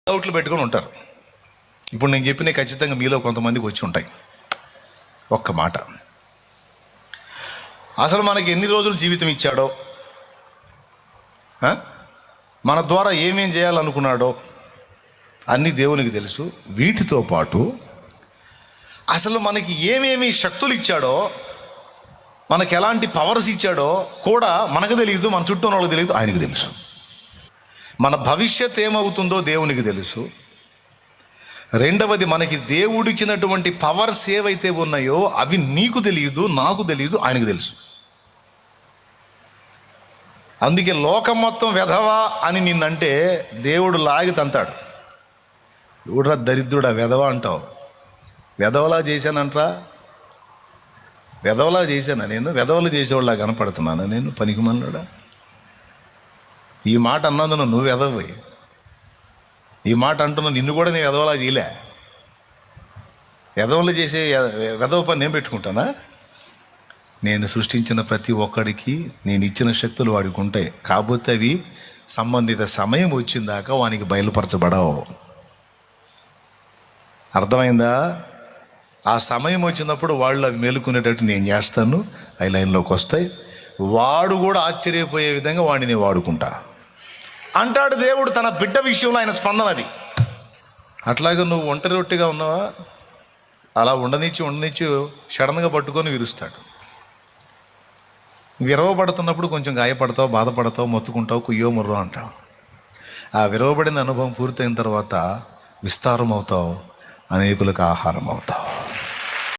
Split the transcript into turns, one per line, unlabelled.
డౌట్లు పెట్టుకొని ఉంటారు. ఇప్పుడు నేను చెప్పిన ఖచ్చితంగా మీలో కొంతమందికి వచ్చి ఉంటాయి. ఒక్క మాట, అసలు మనకి ఎన్ని రోజులు జీవితం ఇచ్చాడో, మన ద్వారా ఏమేం చేయాలనుకున్నాడో అన్నీ దేవునికి తెలుసు. వీటితో పాటు అసలు మనకి ఏమేమి శక్తులు ఇచ్చాడో, మనకి ఎలాంటి పవర్స్ ఇచ్చాడో కూడా మనకు తెలియదు, మన చుట్టూ వాళ్ళకి తెలియదు, ఆయనకు తెలుసు. మన భవిష్యత్ ఏమవుతుందో దేవునికి తెలుసు. రెండవది, మనకి దేవుడిచ్చినటువంటి పవర్స్ ఏవైతే ఉన్నాయో అవి నీకు తెలియదు, నాకు తెలియదు, ఆయనకు తెలుసు. అందుకే లోకం మొత్తం వెధవా అని నిన్నంటే దేవుడు లాగి తంతాడు. ఎవడురా దరిద్రుడా వెధవా అంటావు? వెధవలా చేశానంట్రా? వెధవలా చేశానా నేను? వెధవలు చేసేవాళ్ళ కనపడుతున్నాను నేను? పనికిమాలినోడా? ఈ మాట అన్నందున నువ్వు వెధవై, ఈ మాట అంటున్నా నిన్ను కూడా నేను వెధవలా చేయలే. వెధవలు చేసే వెధవ పని నేను పెట్టుకుంటానా? నేను సృష్టించిన ప్రతి ఒక్కడికి నేను ఇచ్చిన శక్తులు వాడికి ఉంటాయి. కాకపోతే అవి సంబంధిత సమయం వచ్చిందాకా వానికి బయలుపరచబడవు. అర్థమైందా? ఆ సమయం వచ్చినప్పుడు వాళ్ళు అవి మేలుకునేటట్టు నేను చేస్తాను, అవి లైన్లోకి వస్తాయి. వాడు కూడా ఆశ్చర్యపోయే విధంగా వాడిని నేను వాడుకుంటా అంటాడు దేవుడు తన బిడ్డ విషయంలో. ఆయన స్పందన అది. అట్లాగే నువ్వు ఒంటరి రొట్టిగా ఉన్నావా? అలా ఉండనిచ్చి సడన్గా పట్టుకొని విరుస్తాడు. విరవబడుతున్నప్పుడు కొంచెం గాయపడతావు, బాధపడతావు, మొత్తుకుంటావు, కుయ్యో ముర్రో అంటావు. ఆ విరవబడిన అనుభవం పూర్తయిన తర్వాత విస్తారం అవుతావు, అనేకులకు ఆహారం అవుతావు.